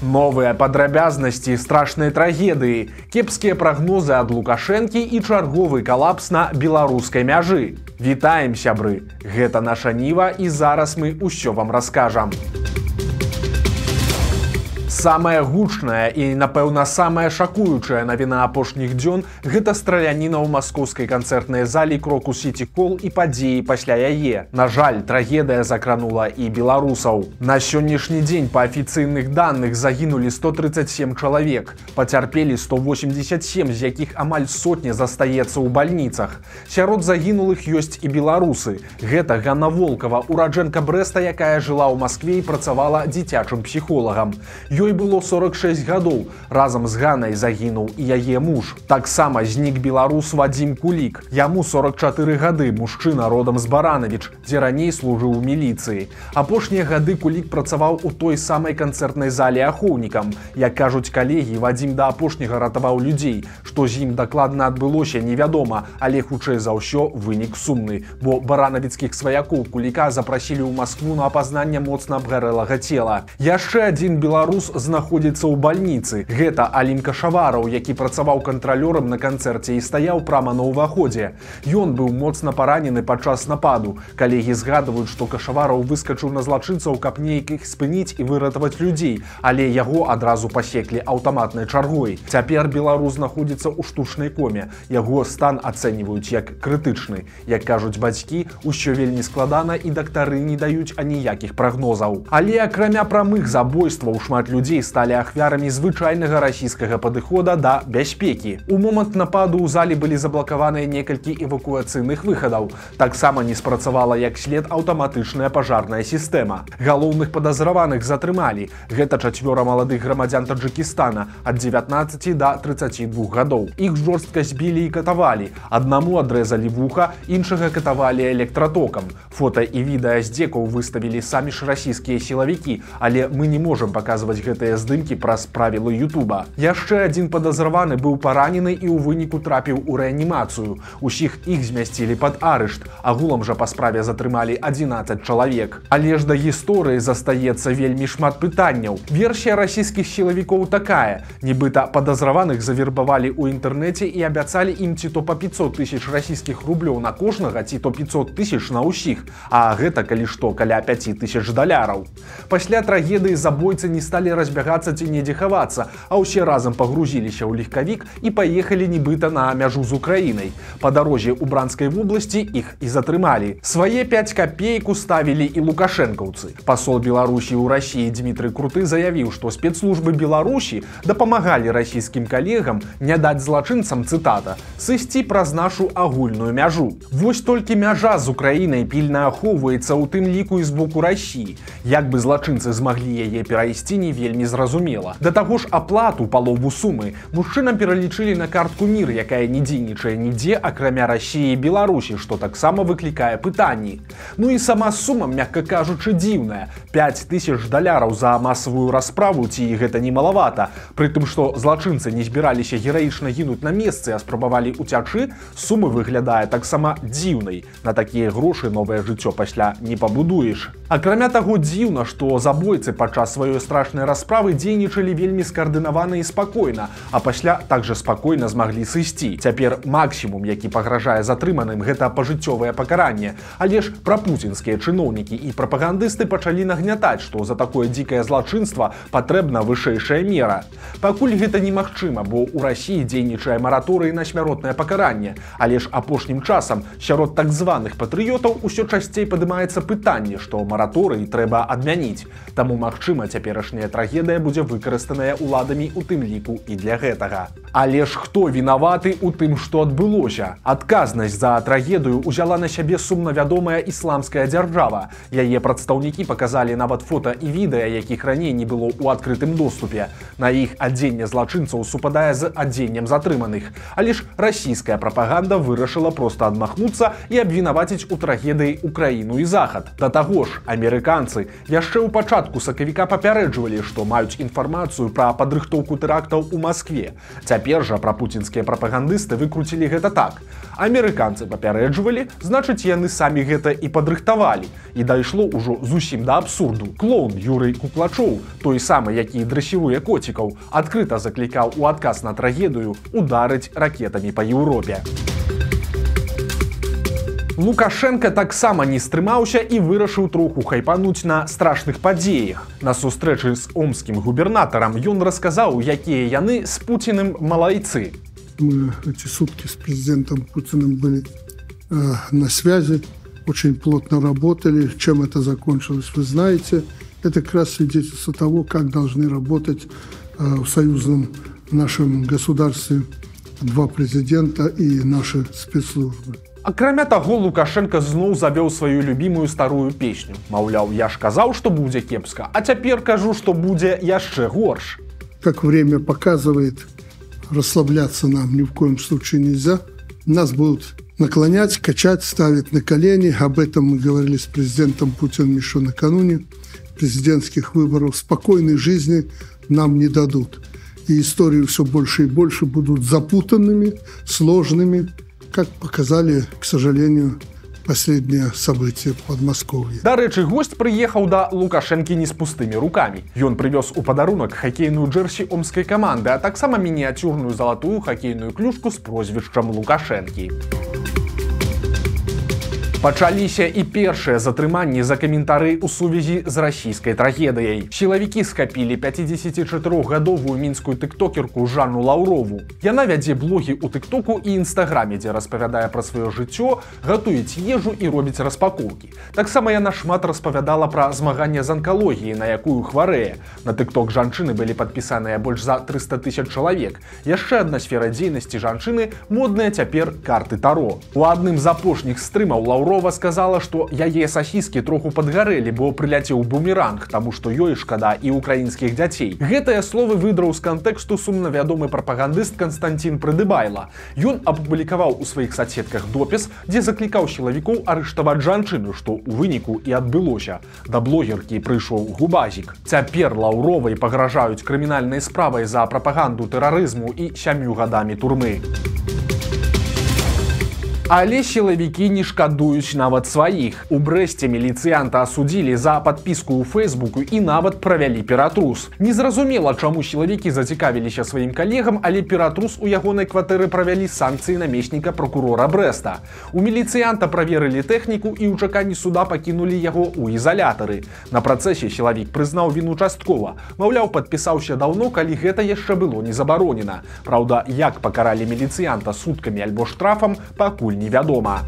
Новыя падрабязнасці страшнай трагедыі, кепскія прагнозы ад Лукашэнкі і чарговы калапс на беларускай мяжы. Вітаем, сябры! Гэта наша Ніва і зараз мы ўсё вам раскажам. Самая гучная і, напэўна, самая шакуючая навіна апошніх дзён – гэта страляніна ў маскоўскай канцэртнай залі Крокус Сіці Хол і падзеі пасля яе. На жаль, трагедыя закранула і беларусаў. На сённяшні дзень па афіцыйных даных загінулі 137 чалавек, пацярпелі 187, з якіх амаль сотня застаецца ў бальніцах. Сярод загінулых ёсць і беларусы. Гэта Ганна Волкава, ураджэнка Брэста, якая жыла ў Маскве і працавала дзіцячым псіхолагам. Ёй было 46 гадоў. Разам з Ганнай загінуў і яе муж. Таксама знік беларус Вадзім Кулік. Яму 44 гады, мужчына родам з Баранавіч, дзе раней служыў у міліцыі. Апошнія гады Кулік працаваў у той самай канцэртнай зале ахоўнікам. Як кажуць калегі, Вадзім да апошняга ратаваў людзей. Што з ім дакладна адбылося, невядома, але хутчэй за ўсё вынік сумны, бо баранавіцкіх сваякоў Куліка запрасілі ў Маскву на апазнанне моцна абгарэлага цела. Яшчэ адзін беларус знаходзіцца ў бальніцы. Гэта Алім Кашавараў, які працаваў кантралёрам на канцэрце і стаяў прама на ўваходзе. Ён быў моцна паранены падчас нападу. Калегі згадваюць, што Кашавараў выскачыў на злачынцаў, каб неяк іх спыніць і выратаваць людзей, але яго адразу пасеклі аўтаматнай чаргой. Цяпер беларус знаходзіцца ў штучнай коме. Яго стан ацэньваюць як крытычны. Як кажуць бацькі, усё вельмі складана і дактары не даюць аніякіх прагнозаў. Але акрамя прамых забойстваў шмат людзей сталі ахвярамі звычайнага расійскага падыхода да бяспекі. У момант нападу ў залі былі заблакаваныя некалькі эвакуацыйных выхадаў. Таксама не спрацавала як след аўтаматычная пажарная сістэма. Галоўных падазраваных затрымалі. Гэта 4 маладых грамадзян Таджыкістана ад 19 да 32 гадоў. Іх жорстка збілі і катавалі. Аднаму адрэзалі вуха, іншага катавалі электратокам. Фота і відэа здзекаў выставілі самі ж расійскія сілавікі, але мы не можам паказваць гэтыя здымкі праз правілы Ютуба. Яшчэ адзін падазраваны быў паранены і ў выніку трапіў у рэанімацыю. Усіх іх змясцілі пад арышт. Агулам жа па справе затрымалі 11 чалавек. Але ж да гісторыі застаецца вельмі шмат пытанняў. Версія расійскіх сілавікоў такая. Нібыта падазраваных завербавалі ў інтэрнэце і абяцалі ім ці то па 500 тысяч расійскіх рублёў на кожнага, ці то 500 тысяч на ўсіх. А гэта, калі што, каля 5 тысяч даляраў. Пасля трагедыі забойцы не сталі разбягацца ці недзе хавацца, а ўсе разам пагрузіліся ў легкавік і паехалі нібыта на мяжу з Украінай. Па дарозе ў Бранскай вобласці іх і затрымалі. Свае 5 капеек уставілі і лукашэнкаўцы. Пасол Беларусі ў Расіі Дмітрый Круты заявіў, што спецслужбы Беларусі дапамагалі расійскім калегам не даць злачынцам, цытата, «сысці праз нашу агульную мяжу». Вось толькі мяжа з Украінай пільна ахоўваецца, у тым ліку і з боку Расіі. Як бы злачынцы змаглі яе перайсці, не вельмі зразумела. Да таго ж аплату палову сумы мужчынам пералічылі на картку МІР, якая не дзейнічае нідзе, акрамя Расіі і Беларусі, што таксама выклікае пытанні. Ну і сама сума, мякка кажучы, дзіўная. 5 тысяч даляраў за масавую расправу, ці гэта не малавата. Прытым, што злачынцы не збіраліся гераічна гінуць на месцы, а спрабавалі уцячы, сумы выглядае таксама дзіўнай. На такія грошы новае жыццё пасля не пабудуеш. Акрамя таго, дзіўна, што забойцы падчас сваёй страшнай расправы дзейнічалі вельмі скаардынавана і спакойна, а пасля так жа спакойна змаглі сысці. Цяпер максімум, які пагражае затрыманым, гэта пажыццёвае пакаранне. Але ж прапуцінскія чыноўнікі і прапагандысты пачалі нагнятаць, што за такое дзікае злачынства патрэбна вышэйшая мера. Пакуль гэта немагчыма, бо ў Расіі дзейнічае мараторый на смяротнае пакаранне. Але ж апошнім часам сярод так званых патрыётаў усё часцей падымаецца пытанне, што мараторый трэба адмяніць. Таму, магчыма, цяперашняя трагедыя будзе выкарыстаная ўладамі у тым ліку і для гэтага. Але ж хто вінаваты ў тым, што адбылося? Адказнасць за трагедыю ўзяла на сябе сумна вядомая ісламская дзяржава. Яе прадстаўнікі паказалі нават фота і відэа, якіх раней не было ў адкрытым доступе. На іх адзенне злачынцаў супадае з адзеннем затрыманых. Але ж расійская прапаганда вырашыла проста адмахнуцца і абвінаваціць у трагедыі Украіну і Захад. Да таго ж, амерыканцы яшчэ ў пачатку сакавіка папярэджвалі, што маюць інфармацыю пра падрыхтоўку тэрактаў у Маскве. Цяпер жа прапуцінскія прапагандысты выкруцілі гэта так. Амерыканцы папярэджвалі, значыць яны самі гэта і падрыхтавалі. І дайшло ўжо зусім да абсурду. Клоун Юрый Куклачоў, той самы, які дрэсіруе коцікаў, адкрыта заклікаў у адказ на трагедыю ударыць ракетамі па Еўропе. Лукашенко таксама не стрымаўся і вырашыў троху хайпануць на страшных падзеях. На сустрэчы з омскім губернатарам ён расказаў, якія яны з Путиным малайцы. Мы эти сутки с президентом Путиным были на связи, очень плотно работали. Чем это закончилось, вы знаете. Это как раз свидетельство того, как должны работать в союзном нашем государстве два президента и наши спецслужбы. Акрамя таго, Лукашенко зноў завёў сваю любімую старую песню. Маўляў, я ж казаў, што будзе кепска, а цяпер кажу, што будзе яшчэ горш. Как время показывает, расслабляться нам ни в коем случае нельзя. Нас будут наклонять, качать, ставить на колени. Об этом мы говорили с президентом Путиным еще накануне президентских выборов. Спокойной жизни нам не дадут. И истории все больше и больше будут запутанными, сложными, как показали, к сожалению, последние события в Подмосковье. Дарэчы, госць прыехаў да Лукашэнкі не з пустымі рукамі. Ён прывёз у падарунак хакейную джерсі омскай каманды, а таксама мініяцюрную залатую хакейную клюшку з прозвішчам Лукашэнкі. Пачаліся і першыя затрыманні за каментары ў сувязі з расійскай трагедыяй. Сілавікі схапілі 54-гадовую мінскую тыктокерку Жанну Лаўрову. Яна вядзе блогі ў тыктоку і інстаграме, дзе распавядае пра сваё жыццё, гатуюць ежу і робіць распакоўкі. Таксама яна шмат распавядала пра змаганне з анкалогіяй, на якую хварэе. На тыкток жанчыны былі падпісаныя больш за 300 000 чалавек. Яшчэ адна сфера дзейнасці жанчыны – модныя цяпер карты Таро. У адным з апошніх стрымаў Лаўрова сказала, што яе сасіскі троху падгарэлі, бо прыляцеў бумеранг, таму што ёй шкада і украінскіх дзяцей. Гэтыя словы выдраў з кантэксту сумна вядомы прапагандыст Константин Прыдыбайла. Ён апублікаваў у сваіх соцсетках допіс, дзе заклікаў сілавікоў арыштаваць жанчыну, што ў выніку і адбылося. Да блогеркі прыйшоў губазік. Цяпер Лаўровай пагражаюць крымінальнай справай за прапаганду тэрарызму і 7 гадамі турмы. Але сілавікі не шкадуюць нават сваіх. У Брэсце міліцыянта асудзілі за падпіску ў Фэйсбуку і нават правялі ператрус. Незразумела, чаму сілавікі зацікавіліся сваім калегам, але ператрус у ягонай кватэры правялі санкцыі намесніка прокурора Брэста. У міліцыянта праверылі тэхніку і ў чаканні суда пакінулі яго ў ізалятары. На працэсе сілавік прызнаў віну часткова. Маўляў, падпісаўся даўно, калі гэта яшчэ было не забаронена. Праўда, як пакаралі міліцыянта суткамі альбо штрафам, пакуль невядома.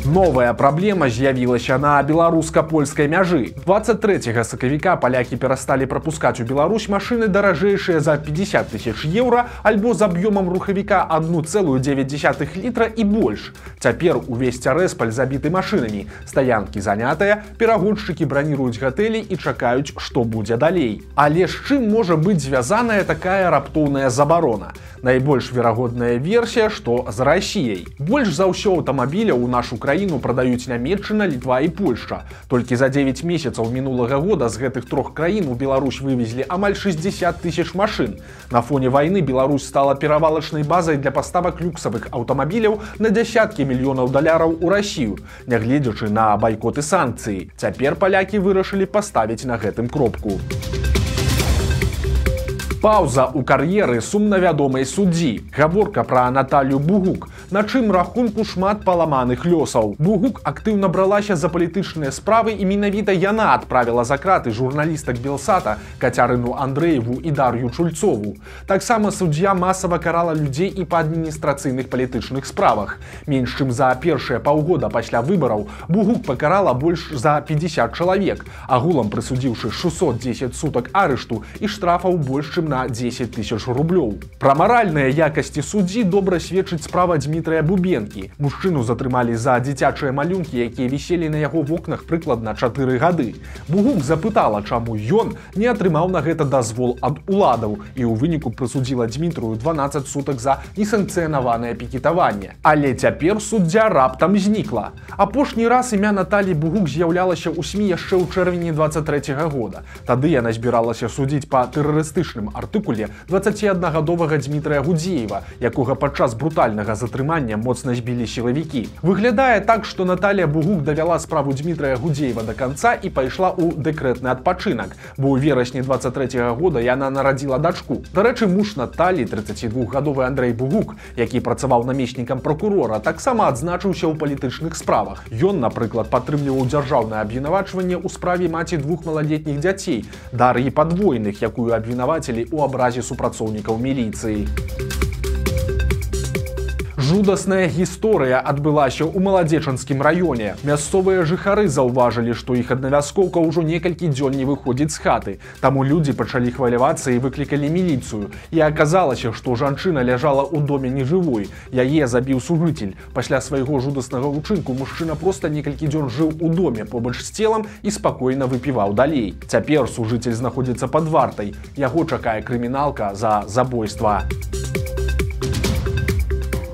Новая праблема з'явілася на беларуска-польскай мяжы. 23 сакавіка палякі перасталі прапускаць у Беларусь машыны даражэйшыя за 50 000 еўра альбо з аб'ёмам рухавіка 1,9 літра і больш. Цяпер увесь Цярэспаль забіты машынамі. Стаянкі занятыя, перагоншчыкі браніруюць гатэлі і чакаюць, што будзе далей. Але з чым можа быць звязаная такая раптоўная забарона? Найбольш верагодная версія, што з Расіяй. Больш за ўсё аўтамабіляў у нашу краіну прадаюць Нямецчына, Літва і Польшча. Толькі за 9 месяцаў мінулага года з гэтых трох краін у Беларусь вывезлі амаль 60 000 машын. На фоне вайны Беларусь стала перавалачнай базай для паставак люксавых аўтамабіляў на дзясяткі мільёнаў даляраў у Расію, нягледзячы на байкот і санкцыі. Цяпер палякі вырашылі паставіць на гэтым кропку. Паўза ў кар'еры сумна вядомай суддзі. Гаворка пра Наталью Бугук, на чым рахунку шмат паламаных лёсаў. Бугук актыўна бралася за палітычныя справы і менавіта яна адправіла за краты журналістак Белсата Кацярыну Андрэеву і Дар'ю Чульцову. Таксама суддзя масава карала людзей і па адміністрацыйных палітычных справах. Менш чым за першыя паўгода пасля выбараў Бугук пакарала больш за 50 чалавек, агулам прысудзіўшы 610 сутак арышту і штрафаў больш чым на 10 000 рублёў. Пра маральныя якасці суддзі добра сведчыць справа Дзмітрыя Дмітрыя Бубенкі. Мужчыну затрымалі за дзіцячыя малюнкі, якія віселі на яго вокнах прыкладна 4 гады. Бугук запытала, чаму ён не атрымаў на гэта дазвол ад уладаў, і ў выніку прысудзіла Дмітрыю 12 сутак за несанкцыянаванае пікетаванне. Але цяпер суддзя раптам знікла. Апошні раз імя Наталі Бугук з'яўлялася ў СМІ яшчэ ў чэрвені 23 года. Тады яна збіралася судзіць па тэрарыстычным артыкуле 21гадовага Дмітрыя Гудзеева, якога падчас брутальнага затрымання моцна збілі сілавікі. Выглядае так, што Наталія Бугук давяла справу Дмітрыя Гудзеева да канца і пайшла ў дэкрэтны адпачынак, бо ў верасні 23 года яна нарадзіла дачку. Дарэчы, муж Наталі, 32гадовы Андрэй Бугук, які працаваў намеснікам прокурора, таксама адзначыўся ў палітычных справах. Ён, напрыклад, падтрымліваў дзяржаўнае абвінавачванне ў справе маці 2 малалетніх дзяцей, Дар'і Падвойных, якую абвінавацілі ў абразе супрацоўнікаў міліцыі. Жудасная гісторыя адбылася ў Маладзечанскім раёне. Мясцовыя жыхары заўважылі, што іх аднавяскоўка ўжо некалькі дзён не выходзіць з хаты. Таму людзі пачалі хвалявацца і выклікалі міліцыю. І аказалася, што жанчына ляжала ў доме нежывой. Яе забіў сужыцель. Пасля свайго жудаснага ўчынку мужчына проста некалькі дзён жыў у доме побач з целам і спакойна выпіваў далей. Цяпер сужыцель знаходзіцца пад вартай. Яго чакае крыміналка за забойства.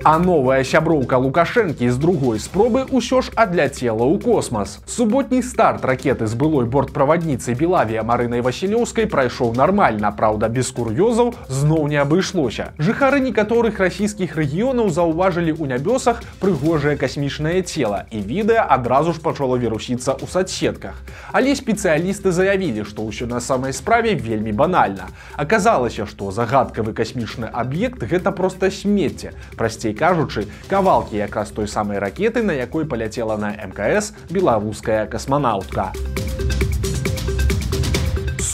А новая сяброўка Лукашэнкі з другой спробы ўсё ж адляцела ў космас. Суботні старт ракеты з былой бортправадніцай Белавія Марынай Васілёўскай прайшоў нармальна, праўда, без кур'ёзаў зноў не абышлося. Жыхары некаторых расійскіх рэгіёнаў заўважылі ў нябёсах прыгожае касмічнае цела, і відэа адразу ж пачало вірусіцца ў соцсетках. Але спецыялісты заявілі, што ўсё на самай справе вельмі банальна. Аказалася, што загадкавы касмічны аб'ект гэта проста смецце, прасцей кажучы, кавалкі якраз той самай ракеты, на якой паляцела на МКС беларуская касманаўтка.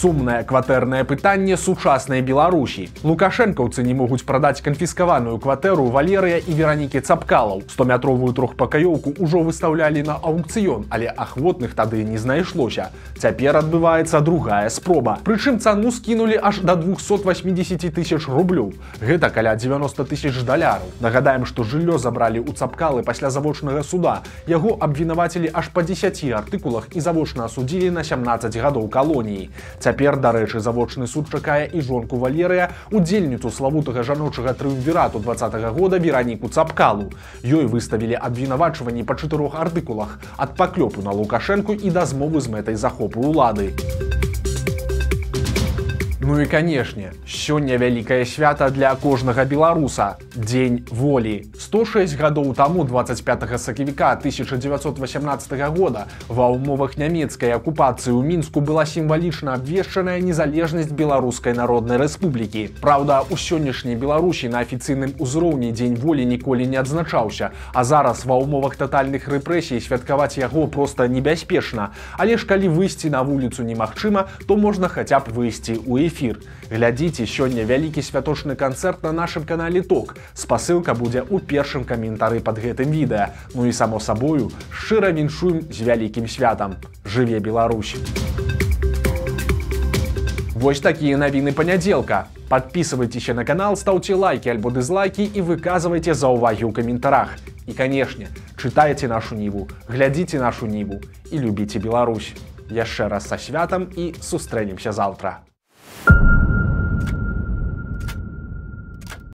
Сумнае кватэрнае пытанне сучаснай Беларусі. Лукашэнкаўцы не могуць прадаць канфіскаваную кватэру Валерыя і Веранікі Цапкалаў. 100-метровую трохпакаёўку ўжо выстаўлялі на аўкцыён, але ахвотных тады не знайшлося. Цяпер адбываецца другая спроба. Прычым цану скінулі аж да 280 000 рублёў. Гэта каля 90 000 даляраў. Нагадаем, што жыллё забралі ў Цапкалы пасля завочнага суда. Яго абвінавацілі аж па 10 артыкулах і завочна асудзілі на 17 гадоў калоніі. Цяпер, дарэчы, завочны суд чакае і жонку Валерыя, удзельніцу славутага жаночага трыумвірату 20-го года Вераніку Цапкалу. Ёй выставілі абвінавачванні па 4 артыкулах ад паклёпу на Лукашэнку і да змовы з мэтай захопу ўлады. Ну і, канешне, сёння вялікае свята для кожнага беларуса – Дзень волі. 106 гадоў таму, 25 сакавіка 1918 года, ва ўмовах нямецкай акупацыі ў Мінску была сімвалічна абвешчаная незалежнасць Беларускай Народнай Рэспублікі. Праўда, у сённяшняй Беларусі на афіцыйным узроўні Дзень волі ніколі не адзначаўся, а зараз ва ўмовах татальных рэпрэсій святкаваць яго проста небяспечна. Але ж калі выйсці на вуліцу немагчыма, то можна хаця б выйсці ў эфір. Глядзіце сёння вялікі святочны канцэрт на нашым канале ТОК. Спасылка будзе ў першым каментары пад гэтым відэа. Ну і само сабою, шчыра віншуем з вялікім святам. Жыве Беларусь! Вось такія навіны панядзелка. Подписывайтесь на канал, ставьте лайки альбо дизлайки и выказывайте заўвагі ў каментарах. И, конечно, читайте нашу Ніву, глядзіце нашу Ніву и любите Беларусь. Яшчэ раз са святам и сустрэнемся заўтра.